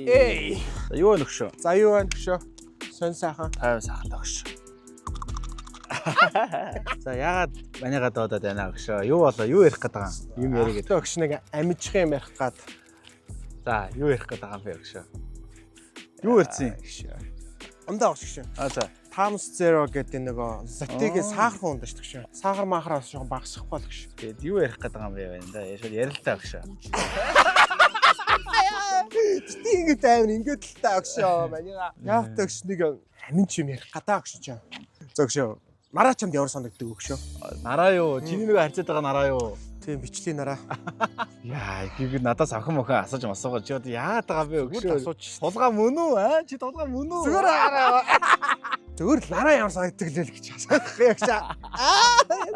Эй. Юу вэ нөхшөө? За юу байна гүшөө? Сон сайхан. Тайван сайхан төгш. За яагаад манайгаа доодод байна гүшөө? Юу болоо? Юу ярих гээд байгаа юм? Юм яригээд. Төгш нэг амжих юм ярих гад. За юу ярих гээд байгаа юм бэ гүшөө? Юу ярьсан гүшөө? Ундаа гүшөө. За. Times Zero гэдэг нөгөө латигийн сахар хунд шүү гүшөө. Сахар махраас жоохон багасах бол гүшөө. Тэгээд юу ярих гээд байгаа юм бэ байна да? Яшаа ярилтаа гүшөө. Тийг тайван ингээд л таа гүшөө. Манайга яа төгш нэг амин ч юм ярих гадаа гүшөө. Зөгшөө. Нараа чамд ямар санагддаг гүшөө? Нараа юу? Чиний нэг харьцаад байгаа нараа юу? Тийм бичлийн нараа. Яа, гиг надаас охин мохин асууж масуугаа чи одоо яагаад байгаа бэ гүшөө? Тулгаа мөн үү? Аа чи тулгаа мөн үү? Зүгээр л нараа ямар санагддаг л гэж асуух яг чаа.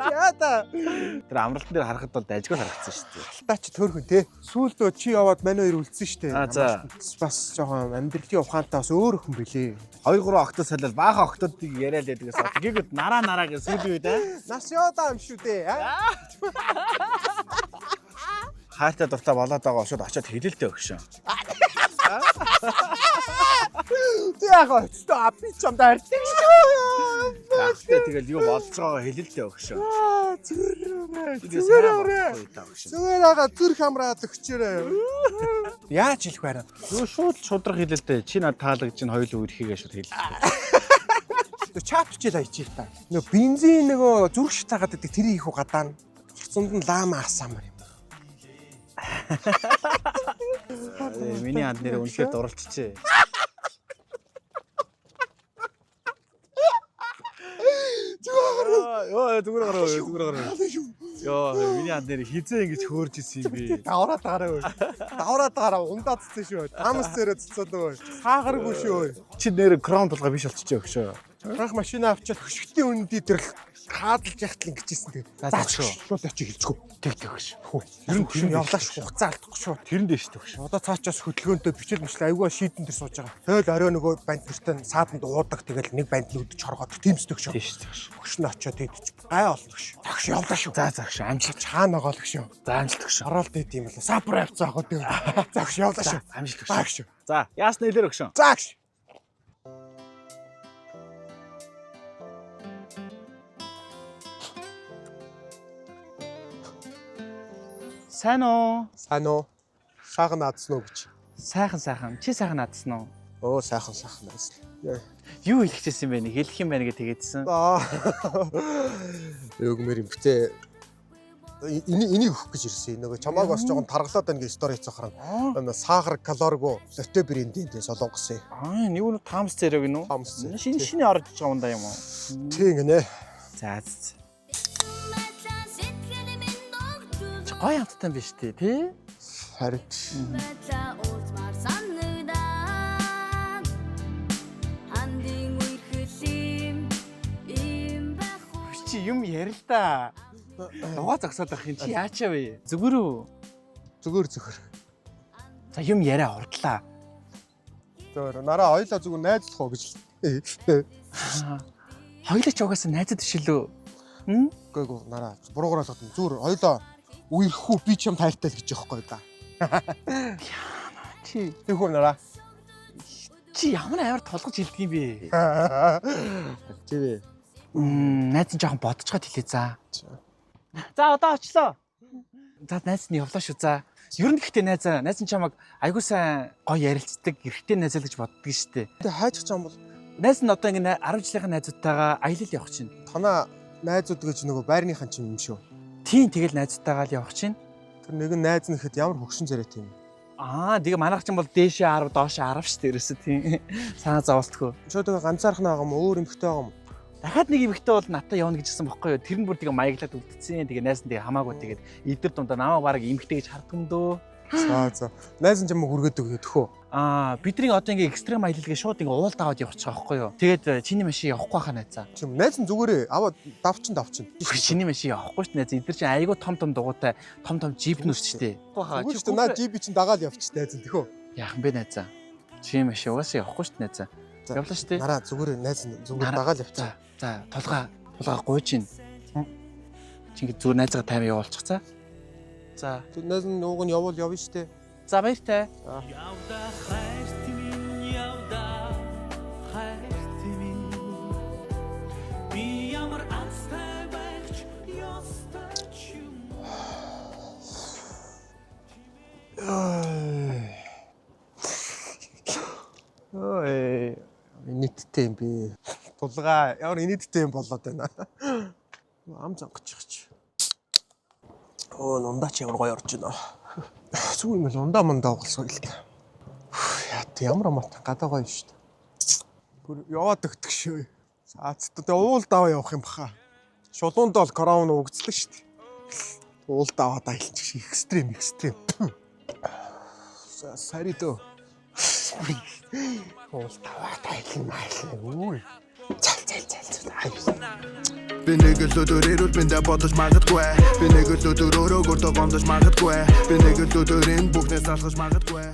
Яа та. Тэр амралтан дээр харахад бол дайжгүй харагдсан шүү дээ. Алтаа чи төрхөн те. Сүүлдөө чи яваад манай хоёр үлдсэн шүү дээ. За. Бас жоохон амьдралын ухаантай бас өөр хүн билээ. 2-3 октод солиод баахан октодыг яриад байдгаас гиг нараа гэж сүүлийн үед Нас яваа юм шүү дээ. хайртай дуртай болоод байгаа шууд очиод хэлэлтэй өгшөө. Яг очтой би ч юм даардаг шүү. Ахтай тэгэл юу болж байгаагаа хэлэлтэй өгшөө. Зүгээр ага зүр хамраад өгчээрэй. Яаж хэлэх вэ? Юу шууд шудраг хэлэлтэй. Чи над таалагдж чинь хоёул үрхийгээ шууд хэлэлтэй. Чат хичээл аячих та. Нөгөө бензин нөгөө зүрх шатаагаад байдаг тэрийг их уу гадаа. Орцонд нь лаама асаамар юм. Миний анд нэр үнэхээр дурлцчээ. Зүгээр гараа. Йоо, миний анд нэр хизээ ингэж хөөрж исэн юм би. Давраад гараа ундаа цэцэн шүү. Times Zero цэцээд өө. Сахаргүй шүү. Чи нэр крон толгой биш болчихжээ өгшөө. Анх машина авчаад хөшгтийн үнэнд идэрл хаадалж яхтал ингэжсэн тэгээд. За шүү. Шууд очиж хэлцгүү. Тэг өгш. Ер нь тийм явлаа шүү. Хугацаа алдахгүй шүү. Тэрэн дэш төгш. Одоо цаачаас хөдөлгөөнтэй бичил мишлээ аюугаа шийдэн дээр сууж байгаа. Тэгэл орой нөгөө банд нэртэн сааданд уудаг тэгэл нэг банд нь өдөж хоргоод тиймсдэг шүү. Тийш төгш. Хөшн очиод идэж гай олно шүү. Тагш явлаа шүү. За загш амжилт чаана байгаа л шүү. За амжилт төгш. Оролт ид юм болоо. Сапра явцаа хаа тэг. Загш явлаа шүү. Амжилт төгш. Загш. За яасна хэлэр өгшөө. Загш. Сайн уу? Сайн уу? Сайхан наадсан уу гэж. Сайхан. Чи сайхан наадсан уу? Оо сайхан наадсан. Юу хэлэх гэсэн бэ? Хэлэх юм байна гэж тэгээдсэн. Юг мэр юм битээ. Энийг өгөх гэж ирсэн. Нөгөө чамааг бас жоохон таргалаад байна гэж стори хийцэхран. Сахар, калориггүй, латте брендийн солонгос. Нэг нь Times Zero гинүү? Шинэ орж байгаа юм да юм уу? Тийм гинэ. За. Гой амттай биш тий? Харин чи юм ярил та. Дугаа зогсоод байх юм чи яачаа вэ? Зүгээр үү? Зүгээр. За юм яриа урдлаа. Зүгээр. Нараа хоёлаа зүгээр найзлах уу гэж. Хоёлаа ч угаасаа найзад тишэлөө. Үгүй нараа буруугаар болгоод зүгээр хоёлаа үерхүү би ч юм таартай л гэж яахгүй да. Чи тийхүү нараа. Чи ямар амар толгож хэлдэг юм бэ? Тий. Найз нь жоохон бодцоход хэлээ за. За одоо очлоо. За найз нь явлаа шүү за. Ер нь гэхдээ найз нь чамайг айгуу сайн гоё ярилцдаг, эрэгтэй найз л гэж боддог шүү дээ. Тэ хайчих юм бол найз нь одоо ингэ 10 жилийн найзуудтайгаа аялал явах чинь. Танаа найзууд гэж нөгөө байрныхан чинь юм шүү. Тийм тэгэл найзуудтайгаа л явах чинь. Тэр нэгэн найз нь ихэд ямар хөгшин царайтай юм. Тэгээ манайх чинь бол дээшээ 10 доошоо 10 ш дээрээс тийм. Санаа зовлтгүй. Чөдөг ганцаархан байгаа юм өөр эмхтэй байгаа юм. Дахиад нэг эмэгтэй бол надад явна гэжсэн бохгүй юу. Тэр нь бүр тэгээ маяглаад үлдсэн. Тэгээ найз нь тэгээ хамаагүй тэгээд идэр дундаа намайг бараг эмэгтэй гэж харддаг юм дөө. За. Найз нь чамайг хүргээд өгөх төхөө. Бидний одоо ингээ экстрем аялалгээ шууд ингээ уулд аваад явчих байгаа бохгүй юу. Тэгээд чиний машин явахгүй хаа найзаа. Чим найз нь зүгээрээ аваад давчин. Чиний машин явахгүй ш найз. Эдгээр чинь айгүй том дугуйтай том жипнүүд шүү дээ. Чи ч наа жип чинь дагаад явчих найз нь тэхөө. Яахан бэ найзаа. Чиний машин угаасаа явахгүй ш найзаа. Явлаа шүү дээ. Нараа зүгээрээ найз нь зүгээр дагаад явчих. За тулгаа гуйж ийн. Чи ингээ зүгээр найзгаа тайм явуулчих за. За. Найз нь ууг нь явуул явна штэ. За баяртай. Ой. Нийттэй юм би. Тулгаа ямар нийттэй юм болоод байна. Ам зангочих. Нундаач ямар гоё орж байна. Зүг юм л ундаа мандаа болсоо л та. Яа ямар амт гадаа гоё шүү дээ. Бүр яваад өгдөг шүү. Цаацтай уул даваа явах юм баха. Шулуунд бол корона өгцлээ шүү дээ. Уул даваа даялчих экстрим. Саридо. Уул даваа даялна. Цал. Би нэг л өдөрөөр биндэ бодож магадгүй. Би нэг л өдөрөөр гөрдөө гондож магадгүй. Би нэг л өдөрийн бүхнээс алхаж магадгүй.